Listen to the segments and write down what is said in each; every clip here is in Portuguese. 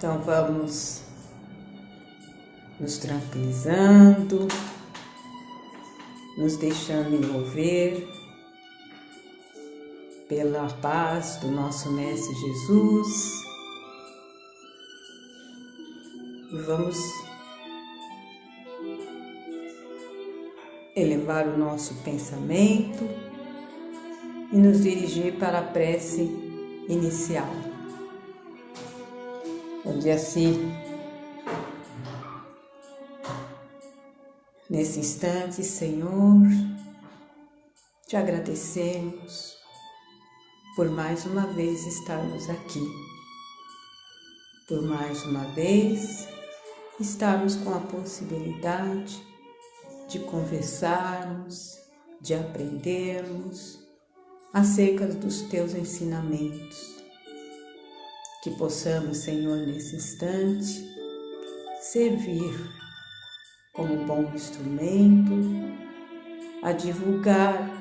Então vamos nos tranquilizando, nos deixando envolver pela paz do nosso Mestre Jesus. E vamos elevar o nosso pensamento e nos dirigir para a prece inicial, onde assim, nesse instante, Senhor, te agradecemos por mais uma vez estarmos aqui, por mais uma vez estarmos com a possibilidade de conversarmos, de aprendermos acerca dos teus ensinamentos. Que possamos, Senhor, nesse instante, servir como bom instrumento a divulgar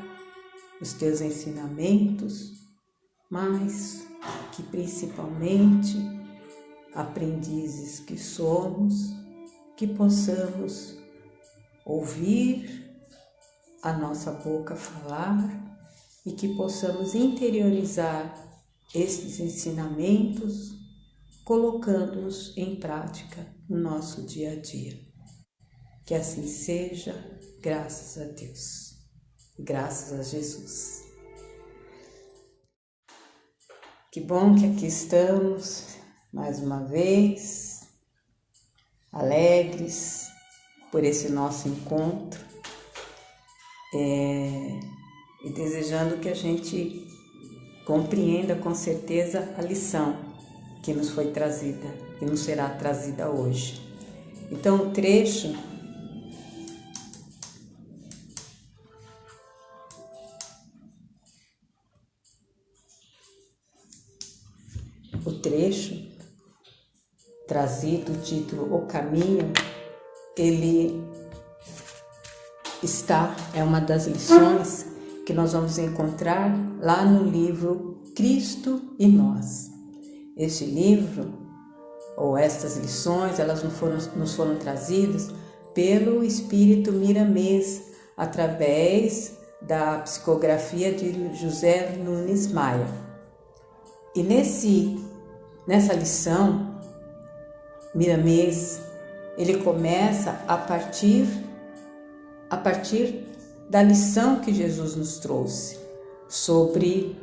os teus ensinamentos, mas que principalmente, aprendizes que somos, que possamos ouvir a nossa boca falar e que possamos interiorizar estes ensinamentos, colocando-os em prática no nosso dia a dia. Que assim seja, graças a Deus, graças a Jesus. Que bom que aqui estamos mais uma vez, alegres por esse nosso encontro e desejando que a gente compreenda com certeza a lição que nos foi trazida, que nos será trazida hoje. Então, o trecho trazido, o título O Caminho, ele é uma das lições que nós vamos encontrar lá no livro Cristo e Nós. Este livro, ou estas lições, elas nos foram trazidas pelo Espírito Miramês, através da psicografia de José Nunes Maia. E nessa lição, Miramês, ele começa a partir da lição que Jesus nos trouxe sobre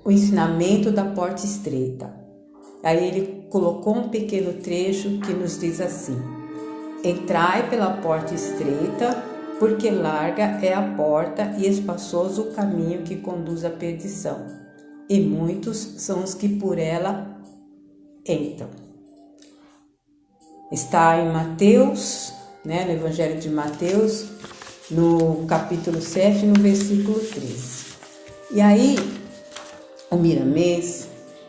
o ensinamento da porta estreita. Aí ele colocou um pequeno trecho que nos diz assim: entrai pela porta estreita, porque larga é a porta e espaçoso o caminho que conduz à perdição, e muitos são os que por ela entram. Está em Mateus, no Evangelho de Mateus, no capítulo 7, no versículo 13. E aí, o Miramês,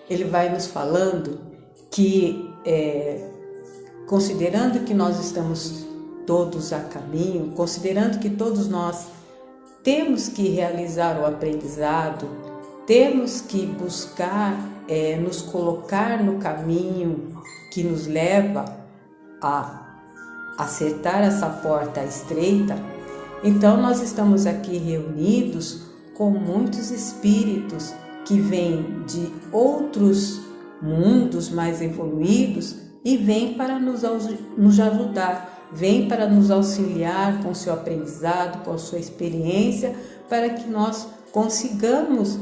ele vai nos falando que, considerando que nós estamos todos a caminho, considerando que todos nós temos que realizar o aprendizado, temos que buscar nos colocar no caminho que nos leva a acertar essa porta estreita, então nós estamos aqui reunidos com muitos espíritos que vêm de outros mundos mais evoluídos e vêm para nos ajudar, vêm para nos auxiliar com o seu aprendizado, com a sua experiência, para que nós consigamos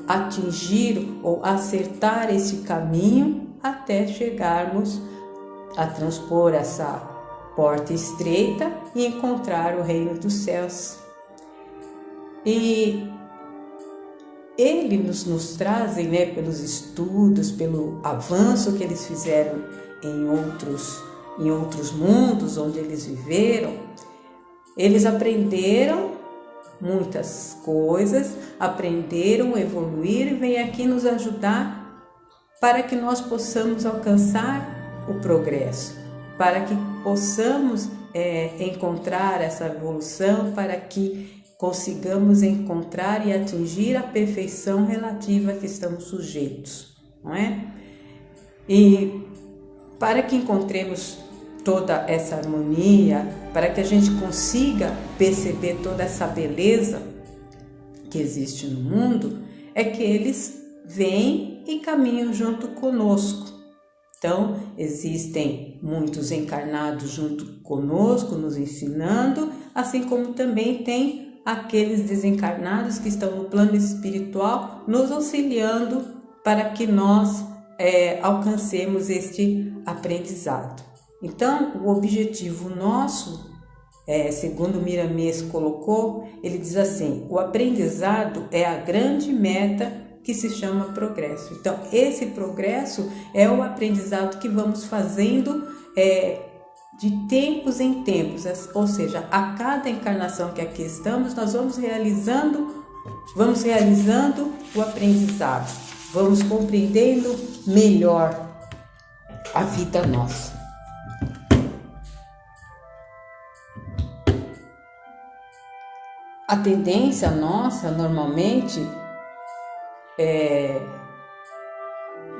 atingir ou acertar esse caminho até chegarmos a transpor essa porta estreita e encontrar o reino dos céus. E eles nos trazem, pelos estudos, pelo avanço que eles fizeram em outros mundos onde eles viveram, eles aprenderam muitas coisas, aprenderam a evoluir e vêm aqui nos ajudar para que nós possamos alcançar o progresso, para que possamos encontrar essa evolução, para que consigamos encontrar e atingir a perfeição relativa a que estamos sujeitos, não é? E para que encontremos toda essa harmonia, para que a gente consiga perceber toda essa beleza que existe no mundo, é que eles vêm e caminham junto conosco. Então, existem muitos encarnados junto conosco, nos ensinando, assim como também tem aqueles desencarnados que estão no plano espiritual, nos auxiliando para que nós alcancemos este aprendizado. Então, o objetivo nosso, segundo Miramês colocou, ele diz assim: o aprendizado é a grande meta que se chama progresso. Então, esse progresso é o aprendizado que vamos fazendo de tempos em tempos, ou seja, a cada encarnação que aqui estamos, nós vamos realizando o aprendizado, vamos compreendendo melhor a vida nossa. A tendência nossa, normalmente,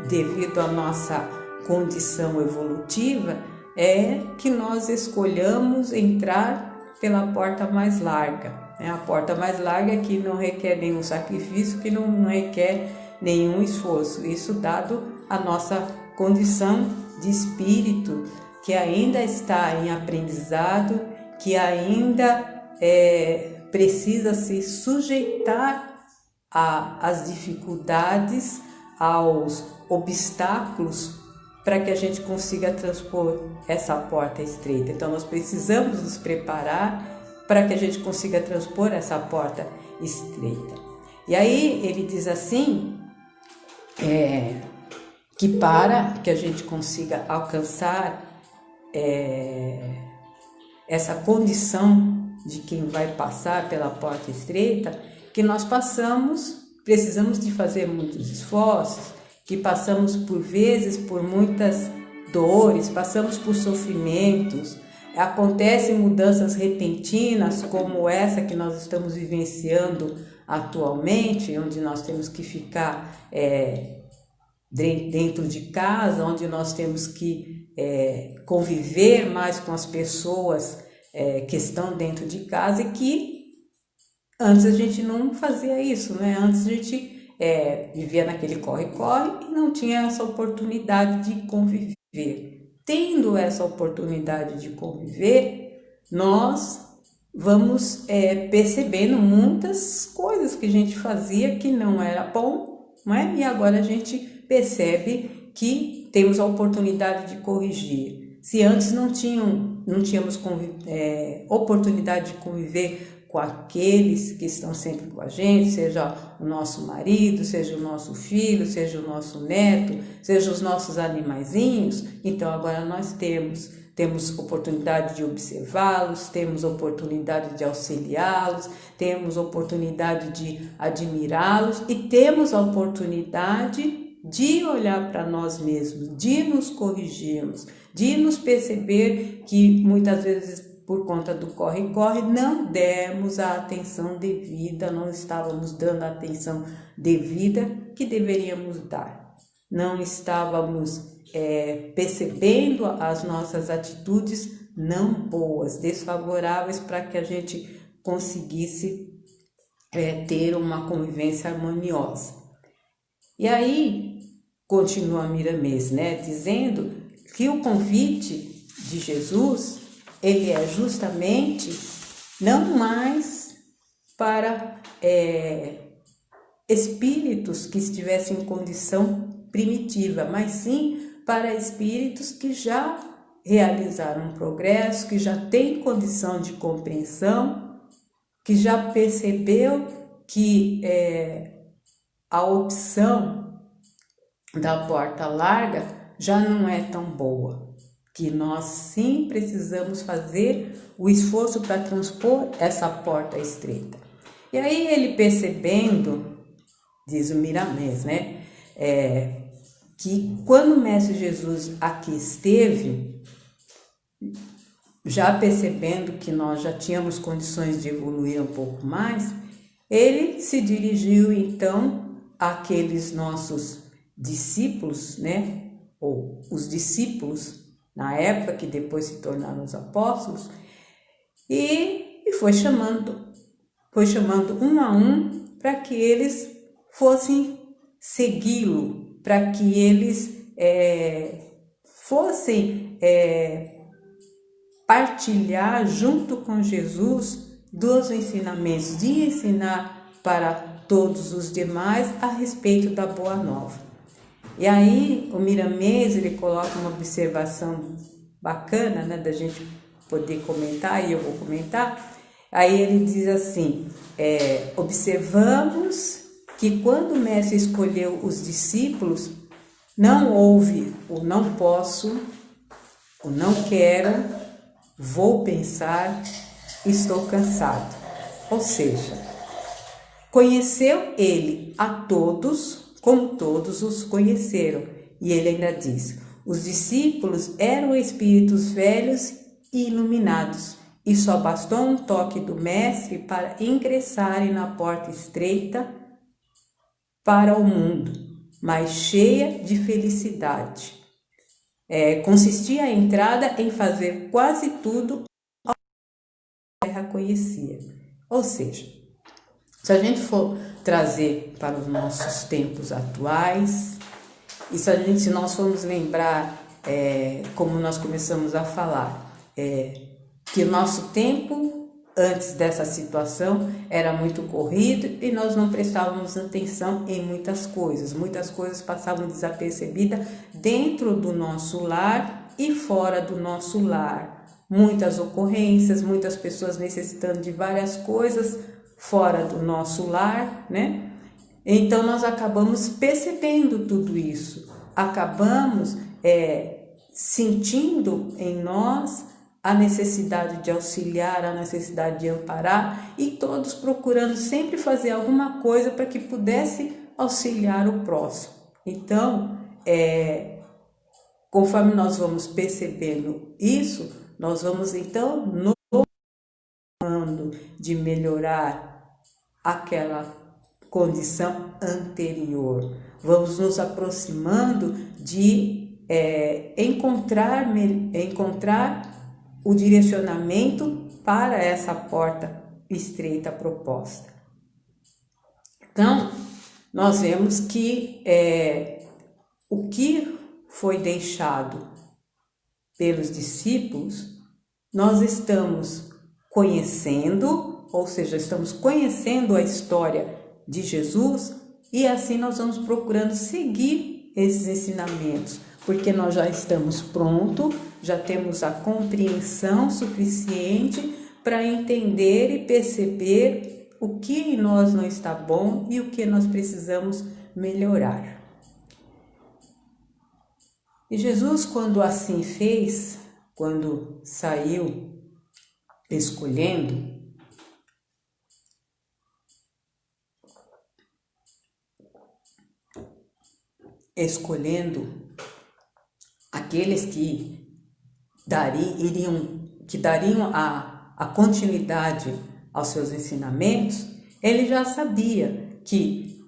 devido à nossa condição evolutiva, é que nós escolhamos entrar pela porta mais larga. A porta mais larga que não requer nenhum sacrifício, que não requer nenhum esforço. Isso dado a nossa condição de espírito, que ainda está em aprendizado, que ainda precisa se sujeitar às dificuldades, aos obstáculos, para que a gente consiga transpor essa porta estreita. Então, nós precisamos nos preparar para que a gente consiga transpor essa porta estreita. E aí ele diz assim, que para que a gente consiga alcançar essa condição de quem vai passar pela porta estreita, que nós precisamos de fazer muitos esforços, que passamos por vezes por muitas dores, passamos por sofrimentos, acontecem mudanças repentinas como essa que nós estamos vivenciando atualmente, onde nós temos que ficar dentro de casa, onde nós temos que conviver mais com as pessoas que estão dentro de casa, e que antes a gente não fazia isso, né? Antes a gente vivia naquele corre-corre e não tinha essa oportunidade de conviver. Tendo essa oportunidade de conviver, nós vamos percebendo muitas coisas que a gente fazia que não era bom, não é? E agora a gente percebe que temos a oportunidade de corrigir. Se antes não tínhamos oportunidade de conviver com aqueles que estão sempre com a gente, seja o nosso marido, seja o nosso filho, seja o nosso neto, seja os nossos animaizinhos, então agora nós temos oportunidade de observá-los, temos oportunidade de auxiliá-los, temos oportunidade de admirá-los e temos a oportunidade de olhar para nós mesmos, de nos corrigirmos, de nos perceber que muitas vezes por conta do corre-corre não demos a atenção devida, não estávamos dando a atenção devida que deveríamos dar. Não estávamos percebendo as nossas atitudes não boas, desfavoráveis para que a gente conseguisse ter uma convivência harmoniosa. E aí, continua Miramês, dizendo que o convite de Jesus, ele é justamente não mais para espíritos que estivessem em condição primitiva, mas sim para espíritos que já realizaram um progresso, que já têm condição de compreensão, que já percebeu que a opção da porta larga já não é tão boa, que nós sim precisamos fazer o esforço para transpor essa porta estreita. E aí ele percebendo, diz o Miramês, que quando o Mestre Jesus aqui esteve, já percebendo que nós já tínhamos condições de evoluir um pouco mais, ele se dirigiu então àqueles nossos discípulos, ou os discípulos, na época que depois se tornaram os apóstolos, e foi chamando um a um para que eles fossem segui-lo, para que eles fossem partilhar junto com Jesus dos ensinamentos, de ensinar para todos os demais a respeito da Boa Nova. E aí o Miramês, ele coloca uma observação bacana, né, da gente poder comentar, e eu vou comentar. Aí ele diz assim, observamos que quando o mestre escolheu os discípulos, não houve o não posso, o não quero, vou pensar, estou cansado. Ou seja, conheceu ele a todos, como todos os conheceram. E ele ainda diz, os discípulos eram espíritos velhos e iluminados, e só bastou um toque do mestre para ingressarem na porta estreita para o mundo, mas cheia de felicidade. Consistia a entrada em fazer quase tudo a terra conhecia. Ou seja, se a gente for trazer para os nossos tempos atuais, e se nós formos lembrar, como nós começamos a falar, que o nosso tempo antes dessa situação era muito corrido e nós não prestávamos atenção em muitas coisas passavam desapercebidas dentro do nosso lar e fora do nosso lar, muitas ocorrências, muitas pessoas necessitando de várias coisas fora do nosso lar, né? Então nós acabamos percebendo tudo isso, acabamos sentindo em nós a necessidade de auxiliar, a necessidade de amparar, e todos procurando sempre fazer alguma coisa para que pudesse auxiliar o próximo. Então, conforme nós vamos percebendo isso, nós vamos então nos tomando de melhorar aquela condição anterior. Vamos nos aproximando de encontrar o direcionamento para essa porta estreita proposta. Então, nós vemos que o que foi deixado pelos discípulos, nós estamos conhecendo, ou seja, estamos conhecendo a história de Jesus, e assim nós vamos procurando seguir esses ensinamentos, porque nós já estamos prontos, já temos a compreensão suficiente para entender e perceber o que em nós não está bom e o que nós precisamos melhorar. E Jesus, quando assim fez, quando saiu escolhendo, aqueles que dariam a continuidade aos seus ensinamentos, ele já sabia que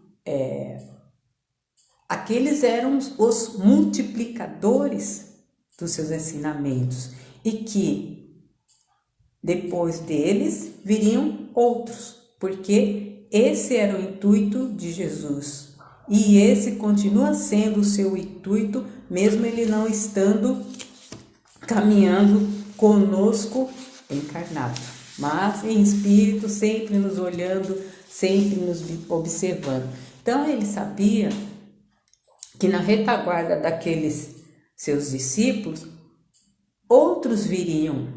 aqueles eram os multiplicadores dos seus ensinamentos e que depois deles viriam outros, porque esse era o intuito de Jesus. E esse continua sendo o seu intuito, mesmo ele não estando caminhando conosco encarnado, mas em espírito, sempre nos olhando, sempre nos observando. Então ele sabia que na retaguarda daqueles seus discípulos, outros viriam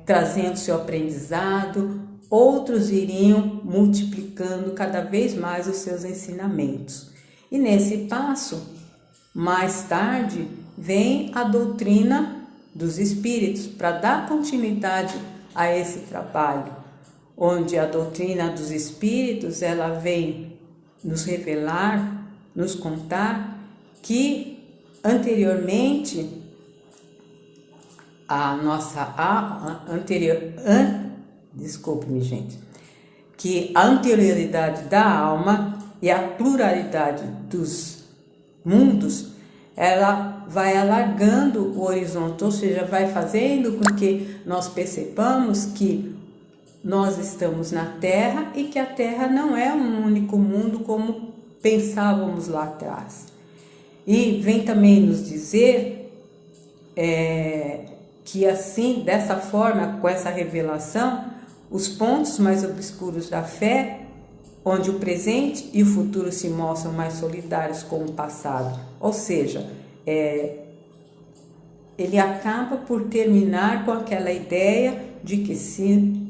trazendo seu aprendizado, outros iriam multiplicando cada vez mais os seus ensinamentos. E nesse passo, mais tarde, vem a doutrina dos espíritos para dar continuidade a esse trabalho, onde a doutrina dos espíritos ela vem nos revelar, nos contar que anteriormente que a anterioridade da alma e a pluralidade dos mundos, ela vai alargando o horizonte, ou seja, vai fazendo com que nós percebamos que nós estamos na Terra e que a Terra não é um único mundo como pensávamos lá atrás. E vem também nos dizer que assim, dessa forma, com essa revelação, os pontos mais obscuros da fé, onde o presente e o futuro se mostram mais solidários com o passado, ou seja, ele acaba por terminar com aquela ideia de que se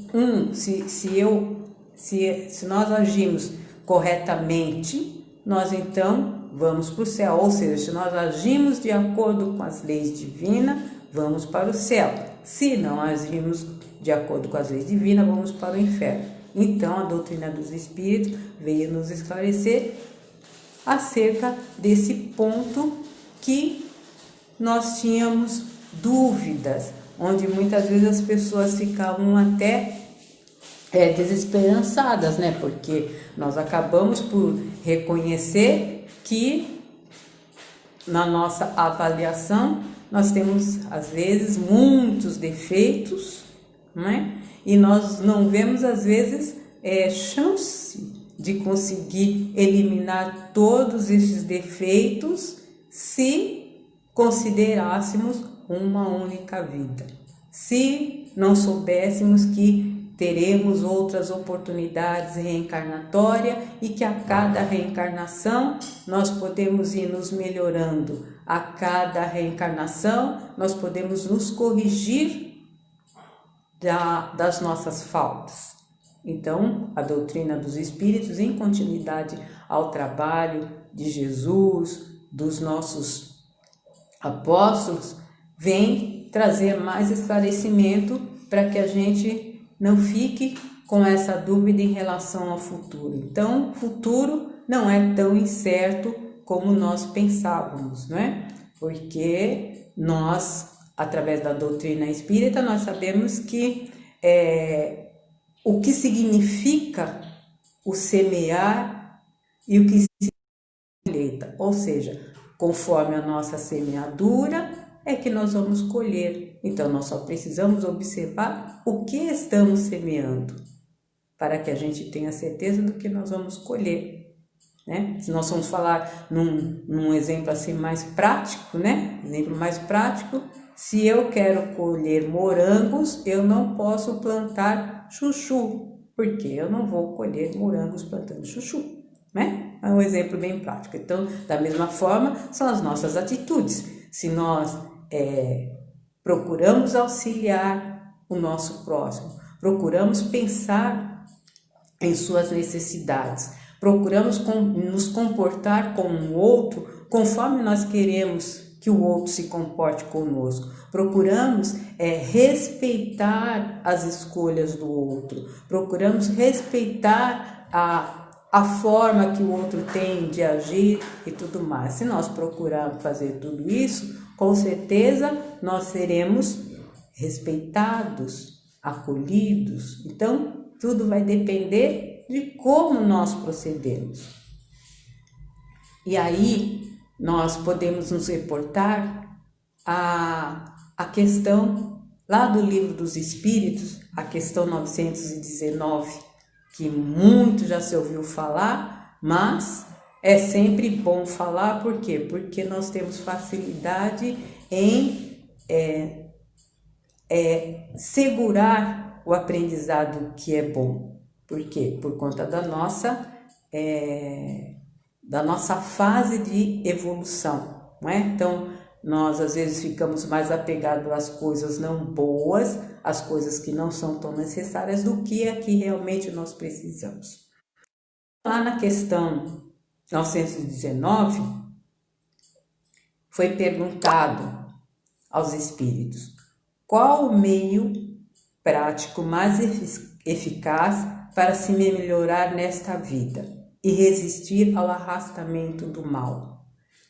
nós agimos corretamente, nós então vamos para o céu, ou seja, se nós agimos de acordo com as leis divinas, vamos para o céu. Se não agimos de acordo com as leis divinas, vamos para o inferno. Então, a doutrina dos espíritos veio nos esclarecer acerca desse ponto que nós tínhamos dúvidas, onde muitas vezes as pessoas ficavam até desesperançadas, né? Porque nós acabamos por reconhecer que na nossa avaliação nós temos às vezes muitos defeitos, né? E nós não vemos às vezes chance de conseguir eliminar todos esses defeitos se considerássemos uma única vida, se não soubéssemos que teremos outras oportunidades reencarnatórias e que a cada reencarnação nós podemos ir nos melhorando, a cada reencarnação nós podemos nos corrigir das nossas faltas. Então, a doutrina dos espíritos, em continuidade ao trabalho de Jesus, dos nossos apóstolos, vem trazer mais esclarecimento para que a gente não fique com essa dúvida em relação ao futuro. Então, o futuro não é tão incerto como nós pensávamos, não é? Porque nós, através da doutrina espírita, nós sabemos que o que significa o semear e o que significa a colheita, ou seja, conforme a nossa semeadura é que nós vamos colher. Então, nós só precisamos observar o que estamos semeando, para que a gente tenha certeza do que nós vamos colher, né? Se nós vamos falar num exemplo assim mais prático, né? Exemplo mais prático, se eu quero colher morangos, eu não posso plantar chuchu, porque eu não vou colher morangos plantando chuchu, né? É um exemplo bem prático. Então, da mesma forma, são as nossas atitudes. Se nós procuramos auxiliar o nosso próximo, procuramos pensar em suas necessidades, procuramos nos comportar com o outro conforme nós queremos que o outro se comporte conosco, procuramos respeitar as escolhas do outro, procuramos respeitar a forma que o outro tem de agir e tudo mais. Se nós procurarmos fazer tudo isso, com certeza nós seremos respeitados, acolhidos. Então, tudo vai depender de como nós procedemos. E aí, nós podemos nos reportar a questão lá do Livro dos Espíritos, a questão 919, que muito já se ouviu falar, mas é sempre bom falar. Por quê? Porque nós temos facilidade em segurar o aprendizado que é bom. Por quê? Por conta da nossa fase de evolução, não é? Então, nós às vezes ficamos mais apegados às coisas não boas, às coisas que não são tão necessárias, do que a que realmente nós precisamos. Lá na questão 919, foi perguntado aos espíritos qual o meio prático mais eficaz para se melhorar nesta vida e resistir ao arrastamento do mal.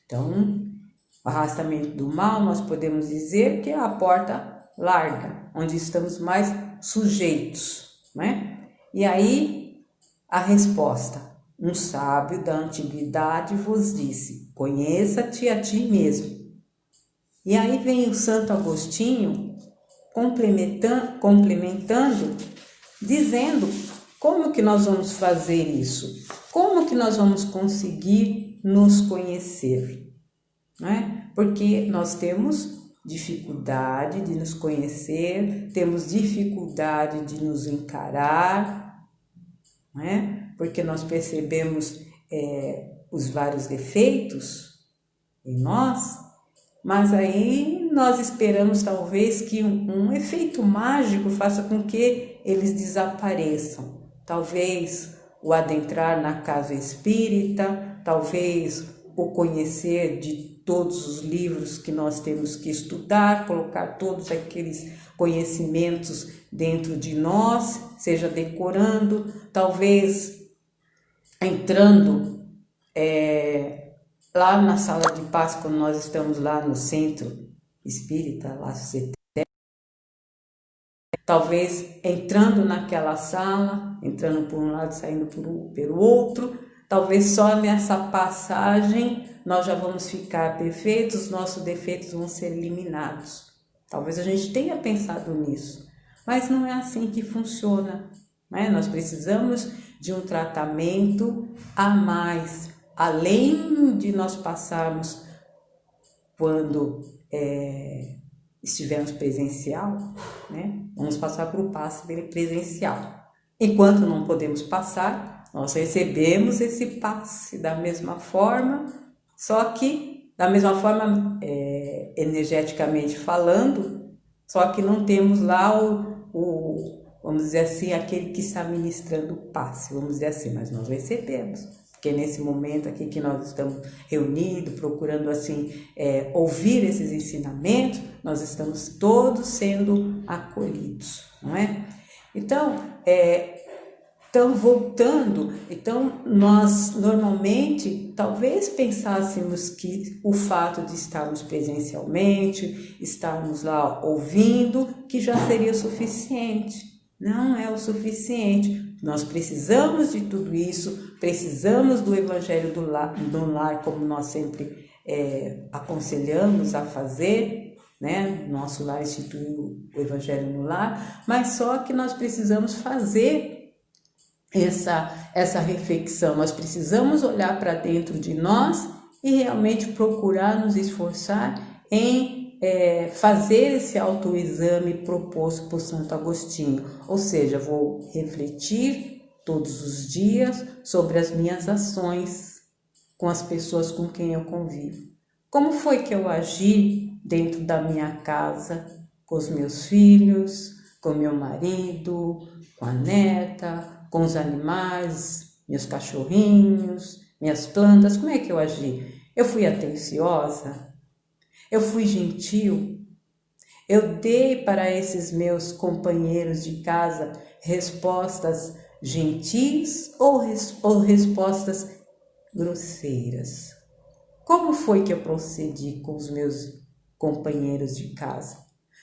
Então, o arrastamento do mal nós podemos dizer que é a porta larga, onde estamos mais sujeitos, né? E aí a resposta: um sábio da antiguidade vos disse: conheça-te a ti mesmo. E aí vem o Santo Agostinho complementando, dizendo como que nós vamos fazer isso, como que nós vamos conseguir nos conhecer, né? Porque nós temos dificuldade de nos conhecer, temos dificuldade de nos encarar, né? Porque nós percebemos os vários defeitos em nós, mas aí nós esperamos talvez que um efeito mágico faça com que eles desapareçam. Talvez o adentrar na casa espírita, talvez o conhecer de todos os livros que nós temos que estudar, colocar todos aqueles conhecimentos dentro de nós, seja decorando, talvez entrando lá na sala de paz, quando nós estamos lá no centro espírita, lá talvez entrando naquela sala, entrando por um lado, saindo pelo outro, talvez só nessa passagem nós já vamos ficar perfeitos, nossos defeitos vão ser eliminados. Talvez a gente tenha pensado nisso, mas não é assim que funciona, né? Nós precisamos de um tratamento a mais, além de nós passarmos quando estivermos presencial, né? Vamos passar para o passe presencial. Enquanto não podemos passar, nós recebemos esse passe da mesma forma, só que da mesma forma energeticamente falando, só que não temos lá vamos dizer assim, aquele que está ministrando o passe, vamos dizer assim, mas nós recebemos. Porque nesse momento aqui que nós estamos reunidos, procurando assim ouvir esses ensinamentos, nós estamos todos sendo acolhidos, não é? Então, voltando, nós normalmente talvez pensássemos que o fato de estarmos presencialmente, estarmos lá ouvindo, que já seria o suficiente. Não é o suficiente. Nós precisamos de tudo isso, precisamos do Evangelho do Lar, como nós sempre aconselhamos a fazer, né? Nosso lar instituiu o Evangelho no Lar, mas só que nós precisamos fazer essa reflexão, nós precisamos olhar para dentro de nós e realmente procurar nos esforçar em fazer esse autoexame proposto por Santo Agostinho, ou seja, vou refletir todos os dias sobre as minhas ações com as pessoas com quem eu convivo. Como foi que eu agi dentro da minha casa, com os meus filhos, com meu marido, com a neta, com os animais, meus cachorrinhos, minhas plantas, como é que eu agi? Eu fui atenciosa? Eu fui gentil? Eu dei para esses meus companheiros de casa respostas gentis ou respostas grosseiras? Como foi que eu procedi com os meus companheiros de casa?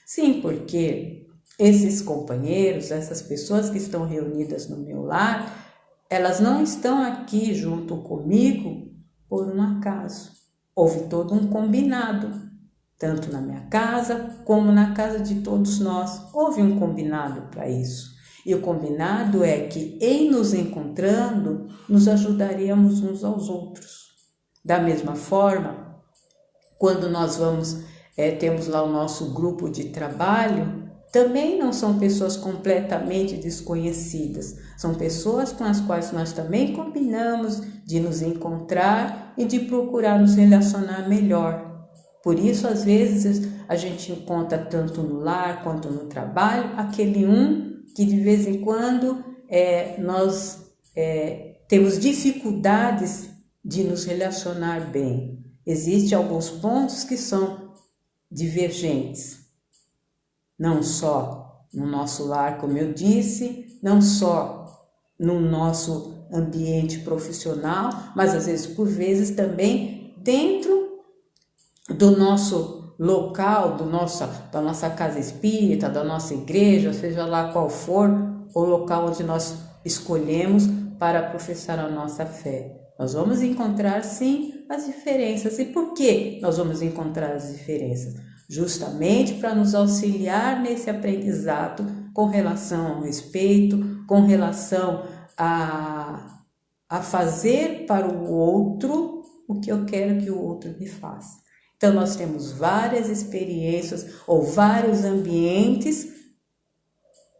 Sim, porque esses companheiros, essas pessoas que estão reunidas no meu lar, elas não estão aqui junto comigo por um acaso. Houve todo um combinado, tanto na minha casa como na casa de todos nós. Houve um combinado para isso. E o combinado é que, em nos encontrando, nos ajudaríamos uns aos outros. Da mesma forma, quando nós temos lá o nosso grupo de trabalho, também não são pessoas completamente desconhecidas. São pessoas com as quais nós também combinamos de nos encontrar e de procurar nos relacionar melhor. Por isso, às vezes, a gente encontra tanto no lar quanto no trabalho aquele que de vez em quando nós temos dificuldades de nos relacionar bem. Existem alguns pontos que são divergentes, não só no nosso lar, como eu disse, não só no nosso ambiente profissional, mas às vezes, por vezes, também dentro do nosso local, da nossa casa espírita, da nossa igreja, seja lá qual for o local onde nós escolhemos para professar a nossa fé. Nós vamos encontrar sim as diferenças. E por que nós vamos encontrar as diferenças? Justamente para nos auxiliar nesse aprendizado com relação ao respeito, com relação a fazer para o outro o que eu quero que o outro me faça. Então, nós temos várias experiências ou vários ambientes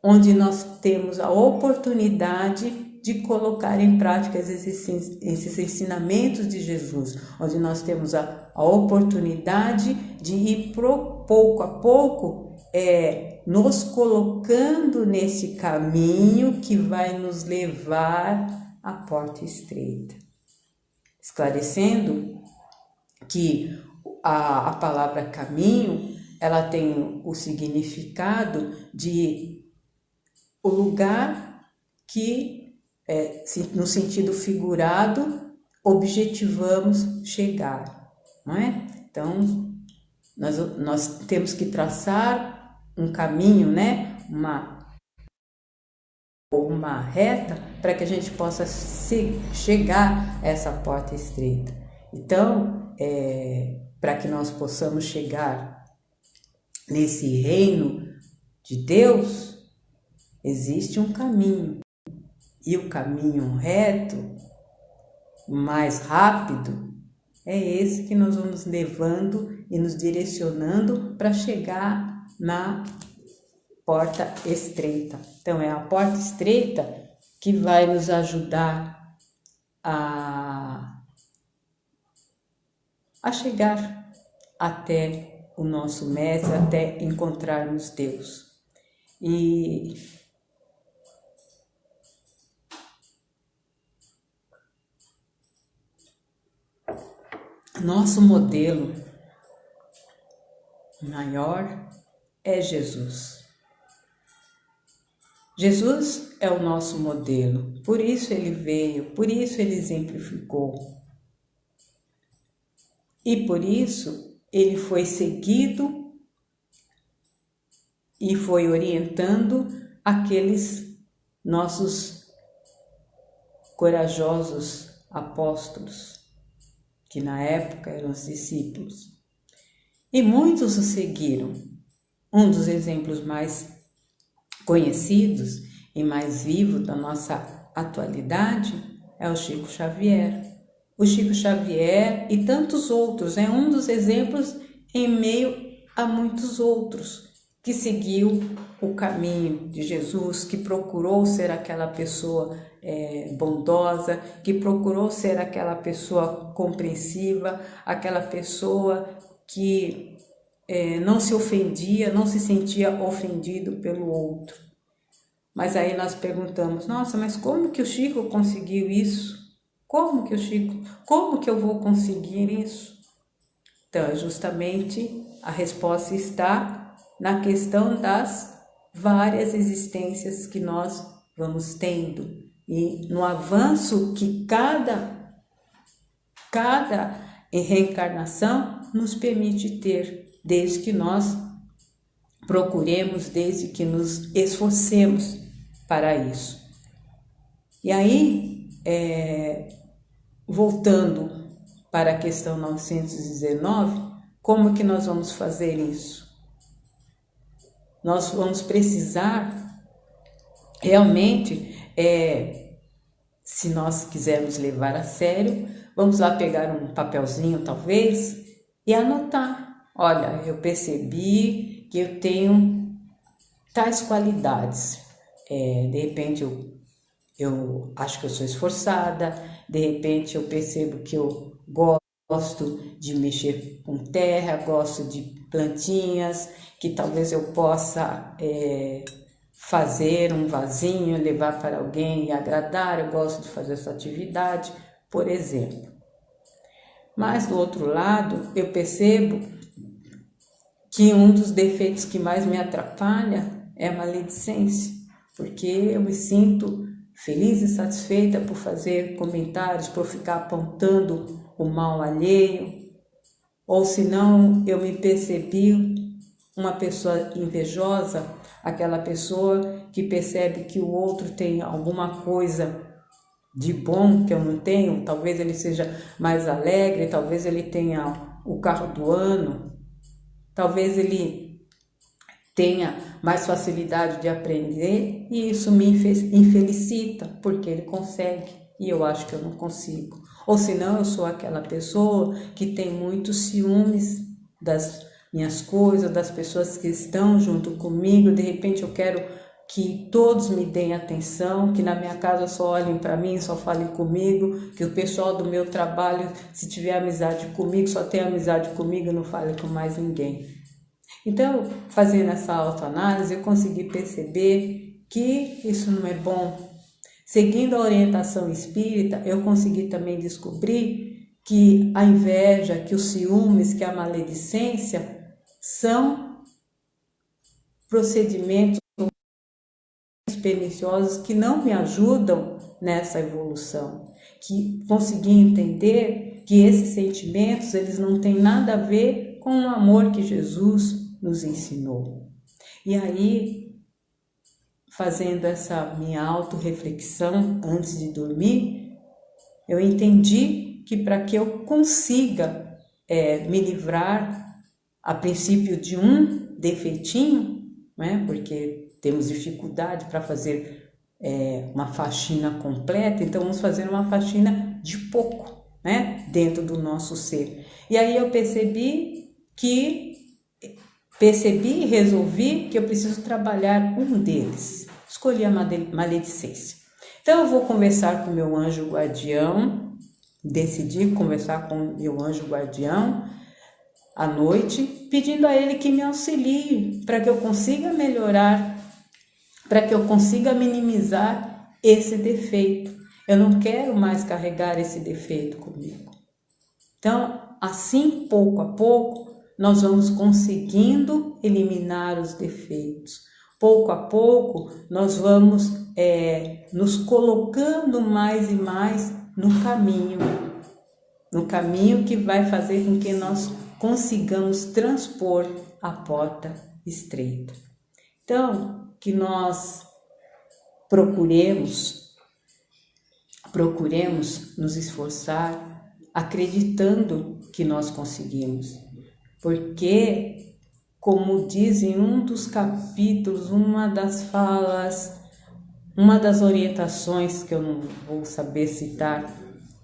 onde nós temos a oportunidade de colocar em prática esses ensinamentos de Jesus, onde nós temos a oportunidade de ir pouco a pouco nos colocando nesse caminho que vai nos levar à porta estreita. Esclarecendo que a palavra caminho, ela tem o significado de o lugar que, no sentido figurado, objetivamos chegar, não é? Então, nós temos que traçar um caminho, né? Uma reta para que a gente possa chegar a essa porta estreita. Então, para que nós possamos chegar nesse reino de Deus, existe um caminho, e o caminho reto, mais rápido, é esse que nós vamos levando e nos direcionando para chegar na porta estreita. Então, é a porta estreita que vai nos ajudar a chegar até o nosso Mestre, até encontrarmos Deus. E nosso modelo maior é Jesus. Jesus é o nosso modelo, por isso ele veio, por isso ele exemplificou. E por isso ele foi seguido e foi orientando aqueles nossos corajosos apóstolos, que na época eram os discípulos. E muitos o seguiram. Um dos exemplos mais conhecidos e mais vivos da nossa atualidade é o Chico Xavier. O Chico Xavier e tantos outros, é um dos exemplos em meio a muitos outros que seguiu o caminho de Jesus, que procurou ser aquela pessoa bondosa, que procurou ser aquela pessoa compreensiva, aquela pessoa que não se ofendia, não se sentia ofendido pelo outro. Mas aí nós perguntamos, nossa, mas como que o Chico conseguiu isso? Como que eu vou conseguir isso? Então, justamente a resposta está na questão das várias existências que nós vamos tendo e no avanço que cada reencarnação nos permite ter, desde que nós procuremos, desde que nos esforcemos para isso. E aí, voltando para a questão 919, como que nós vamos fazer isso? Nós vamos precisar realmente, se nós quisermos levar a sério, vamos lá pegar um papelzinho talvez e anotar. Olha, eu percebi que eu tenho tais qualidades. De repente eu acho que eu sou esforçada, de repente eu percebo que eu gosto de mexer com terra, gosto de plantinhas, que talvez eu possa fazer um vasinho, levar para alguém e agradar, eu gosto de fazer essa atividade, por exemplo. Mas do outro lado, eu percebo que um dos defeitos que mais me atrapalha é a maledicência, porque eu me sinto feliz e satisfeita por fazer comentários, por ficar apontando o mal alheio, ou se não, eu me percebi uma pessoa invejosa, aquela pessoa que percebe que o outro tem alguma coisa de bom que eu não tenho, talvez ele seja mais alegre, talvez ele tenha o carro do ano, talvez ele tenha mais facilidade de aprender e isso me infelicita, porque ele consegue e eu acho que eu não consigo. Ou senão eu sou aquela pessoa que tem muitos ciúmes das minhas coisas, das pessoas que estão junto comigo, de repente eu quero que todos me deem atenção, que na minha casa só olhem para mim, só falem comigo, que o pessoal do meu trabalho, se tiver amizade comigo, só tem amizade comigo, não fale com mais ninguém. Então, fazendo essa autoanálise, eu consegui perceber que isso não é bom. Seguindo a orientação espírita, eu consegui também descobrir que a inveja, que os ciúmes, que a maledicência são procedimentos perniciosos que não me ajudam nessa evolução, que consegui entender que esses sentimentos eles não têm nada a ver com o amor que Jesus nos ensinou. E aí, fazendo essa minha autorreflexão antes de dormir, eu entendi que para que eu consiga me livrar, a princípio, de um defeitinho, né, porque temos dificuldade para fazer uma faxina completa, então vamos fazer uma faxina de pouco, né, dentro do nosso ser. E aí eu percebi e resolvi que eu preciso trabalhar um deles. Escolhi a maledicência. Então eu vou conversar com o meu anjo guardião, decidi conversar com o meu anjo guardião à noite, pedindo a ele que me auxilie para que eu consiga melhorar, para que eu consiga minimizar esse defeito. Eu não quero mais carregar esse defeito comigo. Então, assim, pouco a pouco, nós vamos conseguindo eliminar os defeitos. Pouco a pouco, nós vamos nos colocando mais e mais no caminho que vai fazer com que nós consigamos transpor a porta estreita. Então, que nós procuremos nos esforçar, acreditando que nós conseguimos, porque, como diz em um dos capítulos, uma das falas, uma das orientações, que eu não vou saber citar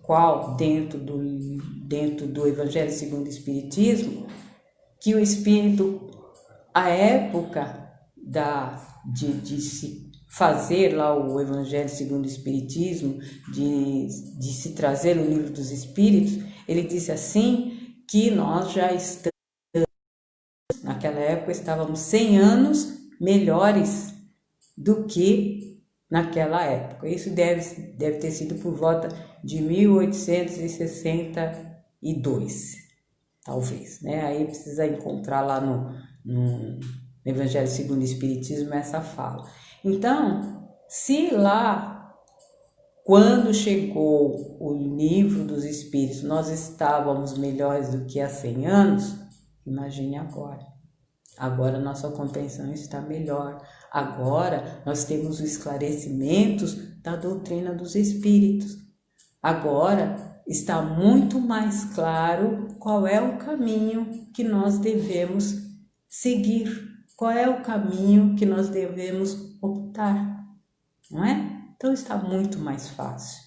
qual, dentro do Evangelho segundo o Espiritismo, que o Espírito, à época de se fazer lá o Evangelho segundo o Espiritismo, de se trazer o Livro dos Espíritos, ele disse assim, que nós já estamos, naquela época estávamos 100 anos melhores do que naquela época. Isso deve ter sido por volta de 1862, talvez, né? Aí precisa encontrar lá no Evangelho segundo o Espiritismo essa fala. Então, se lá, quando chegou o Livro dos Espíritos, nós estávamos melhores do que há 100 anos, imagine agora. Agora nossa compreensão está melhor. Agora nós temos os esclarecimentos da doutrina dos Espíritos. Agora está muito mais claro qual é o caminho que nós devemos seguir, qual é o caminho que nós devemos optar, não é? Então está muito mais fácil.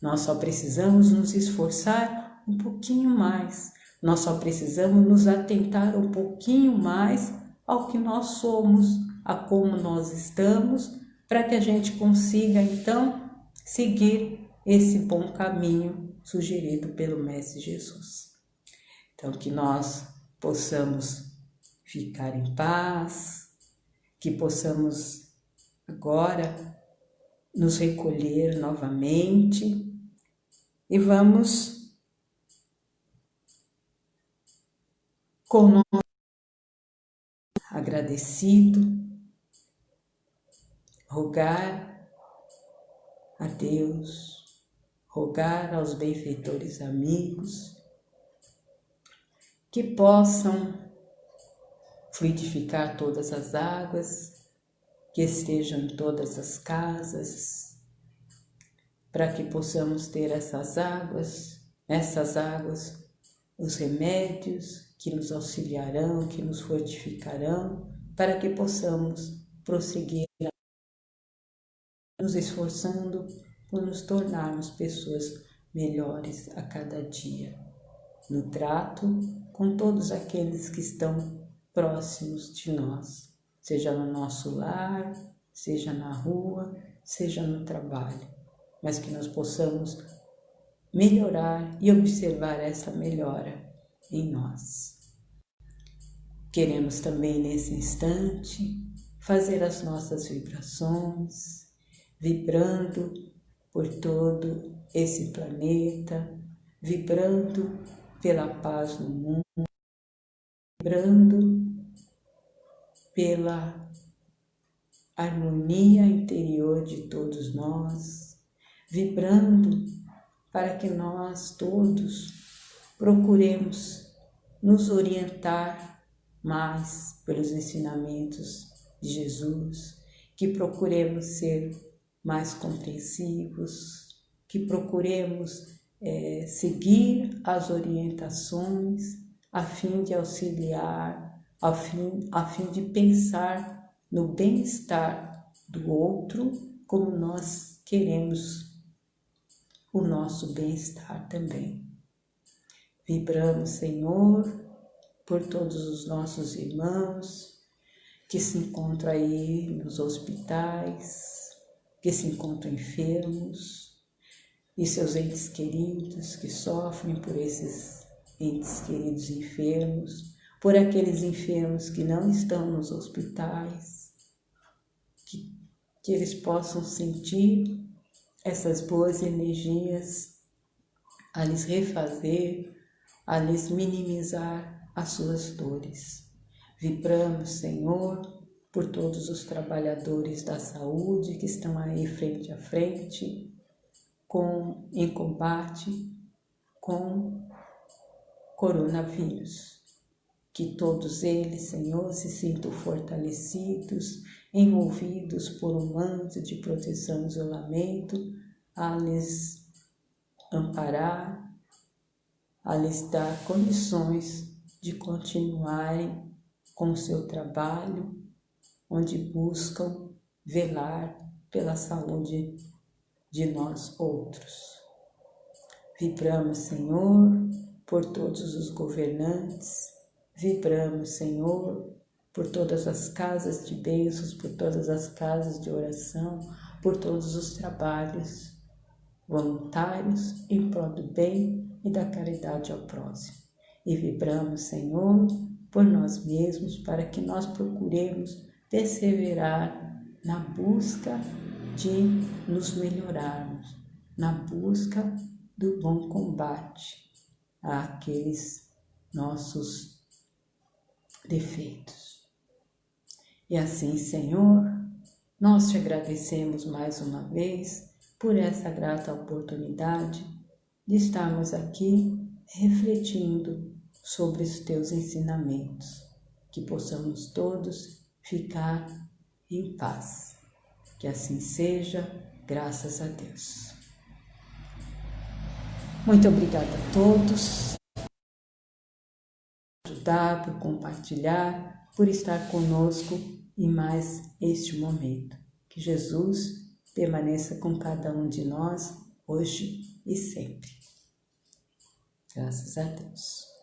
Nós só precisamos nos esforçar um pouquinho mais. Nós só precisamos nos atentar um pouquinho mais ao que nós somos, a como nós estamos, para que a gente consiga, então, seguir esse bom caminho sugerido pelo Mestre Jesus. Então, que nós possamos ficar em paz, que possamos agora nos recolher novamente e vamos com nós agradecido, rogar a Deus, rogar aos benfeitores amigos que possam fluidificar todas as águas, que estejam em todas as casas, para que possamos ter essas águas, os remédios que nos auxiliarão, que nos fortificarão, para que possamos prosseguir nos esforçando por nos tornarmos pessoas melhores a cada dia, no trato com todos aqueles que estão próximos de nós, seja no nosso lar, seja na rua, seja no trabalho, mas que nós possamos melhorar e observar essa melhora em nós. Queremos também nesse instante fazer as nossas vibrações, vibrando por todo esse planeta, vibrando pela paz no mundo, vibrando pela harmonia interior de todos nós, vibrando para que nós todos procuremos nos orientar mais pelos ensinamentos de Jesus, que procuremos ser mais compreensivos, que procuremos seguir as orientações a fim de auxiliar, a fim de pensar no bem-estar do outro como nós queremos o nosso bem-estar também. Vibramos, Senhor, por todos os nossos irmãos que se encontram aí nos hospitais, que se encontram enfermos, e seus entes queridos que sofrem por esses entes queridos enfermos, por aqueles enfermos que não estão nos hospitais, que eles possam sentir essas boas energias a lhes refazer, a lhes minimizar as suas dores. Vibramos, Senhor, por todos os trabalhadores da saúde que estão aí frente a frente, em combate com coronavírus. Que todos eles, Senhor, se sintam fortalecidos, envolvidos por um manto de proteção e isolamento, a lhes amparar, a lhes dar condições de continuarem com o seu trabalho, onde buscam velar pela saúde de nós outros. Vibramos, Senhor, por todos os governantes, vibramos, Senhor, por todas as casas de bênçãos, por todas as casas de oração, por todos os trabalhos voluntários em prol do bem e da caridade ao próximo. E vibramos, Senhor, por nós mesmos, para que nós procuremos perseverar na busca de nos melhorarmos, na busca do bom combate àqueles nossos defeitos. E assim, Senhor, nós te agradecemos mais uma vez por essa grata oportunidade de estarmos aqui refletindo sobre os teus ensinamentos, que possamos todos ficar em paz. Que assim seja, graças a Deus. Muito obrigada a todos por ajudar, por compartilhar, por estar conosco em mais este momento. Que Jesus permaneça com cada um de nós, hoje e sempre. Graças a Deus.